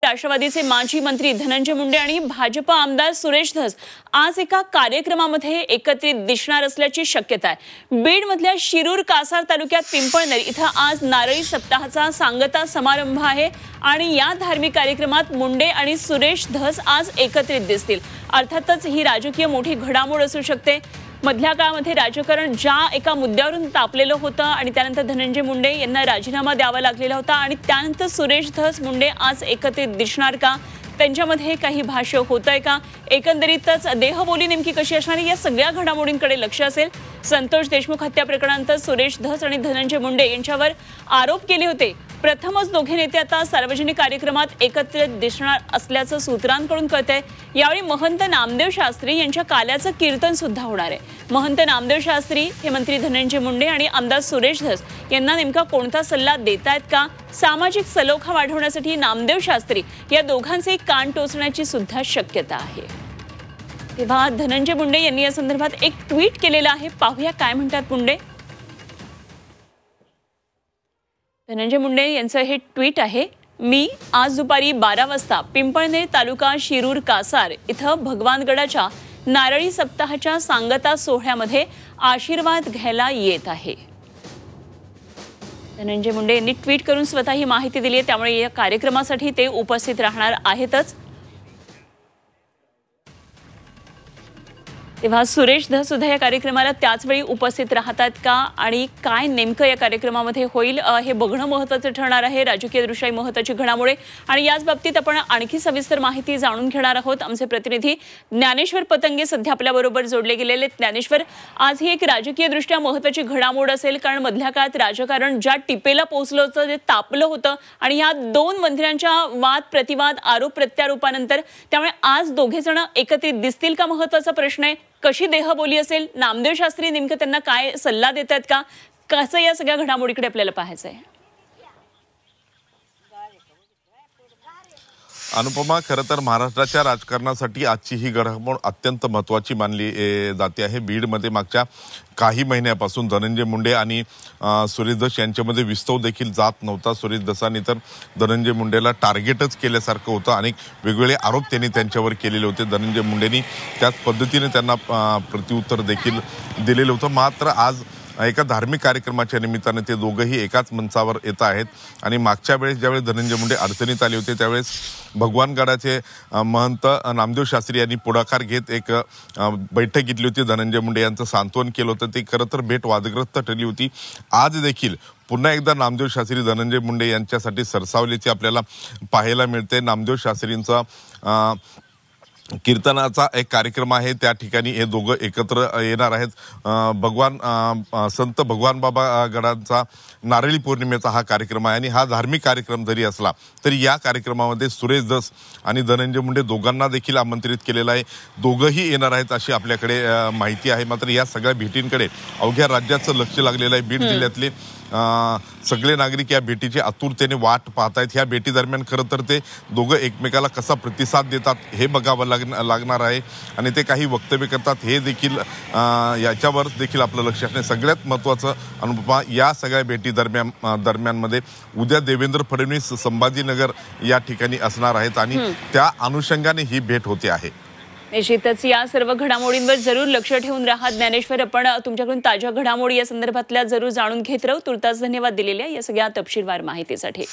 राष्ट्रवादीचे माजी मंत्री धनंजय मुंडे आणि भाजप आमदार सुरेश धस आज एका कार्यक्रमामध्ये एकत्रित दिसणार असल्याची शक्यता आहे। बीडमधल्या शिरूर कासार तालुक्यात पिंपळनेर इथं आज नारळी सप्ताहाचा सांगता समारंभ आहे आणि या धार्मिक कार्यक्रमात मुंडे आणि सुरेश धस आज एकत्रित दिसतील। अर्थातच ही राजकीय मोठी घडामोड असू शकते। मधल्या काळामध्ये राजकारण ज्या एका मुद्द्यावरून तापलेलं होतं आणि त्यानंतर धनंजय मुंडे यांना राजीनामा द्यावा लागलेला होता आणि त्यानंतर सुरेश धस मुंडे आज एकत्रित दिसणार का, त्यांच्यामध्ये काही भाष्य होतंय का, एकंदरीतच देहबोली नेमकी कशी असणार या सगळ्या घडामोडींकडे लक्ष असेल। संतोष देशमुख हत्या प्रकरणानंतर सुरेश धस आणि धनंजय मुंडे यांच्यावर आरोप केले होते। प्रथमच दोघे नेते आता सार्वजनिक कार्यक्रमात एकत्रित दिसणार असल्याचं सूत्रांकडून कळतंय। यावेळी महंत नामदेव शास्त्री यांच्या काल्याचं कीर्तन सुद्धा होणार आहे। महंत नामदेव शास्त्री हे मंत्री धनंजय मुंडे आणि आमदार सुरेश धस यांना नेमका कोणता सल्ला देतायत का, सामाजिक सलोखा वाढवण्यासाठी नामदेव शास्त्री या दोघांचे कान टोचण्याची सुद्धा शक्यता आहे। तेव्हा धनंजय मुंडे यांनी या संदर्भात एक ट्विट केलेलं आहे, पाहूया काय म्हणतात मुंडे। धनंजय मुंडे यांचं हे ट्विट आहे, मी आज दुपारी 12 वाजता पिंपळनेर तालुका शिरूर कासार इथं भगवानगडाच्या नारळी सप्ताहाच्या सांगता सोहळ्यामध्ये आशीर्वाद घ्यायला येत आहे। धनंजय मुंडे यांनी ट्विट करून स्वतः ही माहिती दिली आहे, त्यामुळे या कार्यक्रमासाठी ते उपस्थित राहणार आहेतच। तेव्हा सुरेश धस सुद्धा या कार्यक्रमाला त्याच वेळी उपस्थित राहतात का आणि काय नेमकं या कार्यक्रमामध्ये होईल हे बघणं महत्त्वाचं ठरणार आहे। राजकीयदृष्ट्या महत्त्वाची घडामोड आणि याच बाबतीत आपण आणखी सविस्तर माहिती जाणून घेणार आहोत। आमचे प्रतिनिधी ज्ञानेश्वर पतंगे सध्या आपल्याबरोबर जोडले गेलेले। ज्ञानेश्वर, आज ही एक राजकीयदृष्ट्या महत्त्वाची घडामोड असेल, कारण मधल्या काळात राजकारण ज्या टिपेला पोहोचलं होतं, जे तापलं होतं आणि या दोन मंत्र्यांच्या वाद प्रतिवाद आरोप प्रत्यारोपानंतर, त्यामुळे आज दोघे जण एकत्रित दिसतील का महत्त्वाचा प्रश्न आहे। कशी देहबोली असेल, नामदेव शास्त्री नेमकं त्यांना काय सल्ला देतात का, कसं या सगळ्या घडामोडीकडे आपल्याला पाहायचं आहे। अनुपमा, खरं तर महाराष्ट्राच्या राजकारणासाठी आजची ही घडामोड अत्यंत महत्त्वाची मानली जाते आहे। बीडमध्ये मागच्या काही महिन्यापासून धनंजय मुंडे आणि सुरेश धस यांच्यामध्ये विस्तव देखील जात नव्हता। सुरेश धसांनी तर धनंजय मुंडेला टार्गेटच केल्यासारखं होतं, अनेक वेगवेगळे आरोप त्यांनी त्यांच्यावर केलेले होते। धनंजय मुंडेंनी त्याच पद्धतीने त्यांना प्रत्युत्तर देखील दिलेलं होतं। मात्र आज एका धार्मिक कार्यक्रमाच्या निमित्ताने ते दोघंही एकाच मंचावर येत आहेत आणि मागच्या वेळेस ज्यावेळेस धनंजय मुंडे अडचणीत आले होते त्यावेळेस भगवानगडाचे महंत नामदेव शास्त्री यांनी पुढाकार घेत एक बैठक घेतली होती। धनंजय मुंडे यांचं सांत्वन केलं होतं, ती खरं तर भेट वादग्रस्त ठरली होती। आज देखील पुन्हा एकदा नामदेव शास्त्री धनंजय मुंडे यांच्यासाठी सरसावल्याचे आपल्याला पाहायला मिळते। नामदेव शास्त्रींचा कीर्तनाचा एक कार्यक्रम आहे, त्या ठिकाणी हे दोघं एकत्र येणार आहेत। संत भगवान बाबा गडांचा नारळी पौर्णिमेचा हा कार्यक्रम आहे आणि हा धार्मिक कार्यक्रम जरी असला तरी या कार्यक्रमामध्ये सुरेश धस आणि धनंजय मुंडे दोघांना देखील आमंत्रित केलेलं आहे। दोघंही येणार आहेत अशी आपल्याकडे माहिती आहे। मात्र या सगळ्या भेटींकडे अवघ्या राज्याचं लक्ष लागलेलं आहे। बीड जिल्ह्यातले सगळे नागरिक या भेटीची आतुरतेने वाट पाहत आहेत। ह्या भेटी दरम्यान खरं तर ते दोघं एकमेकाला कसा प्रतिसाद देतात हे बघावं लागणार आहे आणि ते काही वक्तव्य करतात हे देखील याच्यावर देखील आपलं लक्ष असणे सगळ्यात महत्त्वाचं। अनुपमा, या सगळ्या भेटी दरम्यानमध्ये उद्या देवेंद्र फडणवीस संभाजीनगर या ठिकाणी असणार आहेत आणि त्या अनुषंगाने ही भेट होते आहे। निश्चितच या सर्व घडामोडींवर जरूर लक्ष ठेवून राहा। ज्ञानेश्वर, आपण तुमच्याकडून ताज्या घडामोडी या संदर्भातल्या जरूर जाणून घेत राहू। तुर्तास धन्यवाद दिलेल्या या सगळ्या तपशीलवार माहितीसाठी।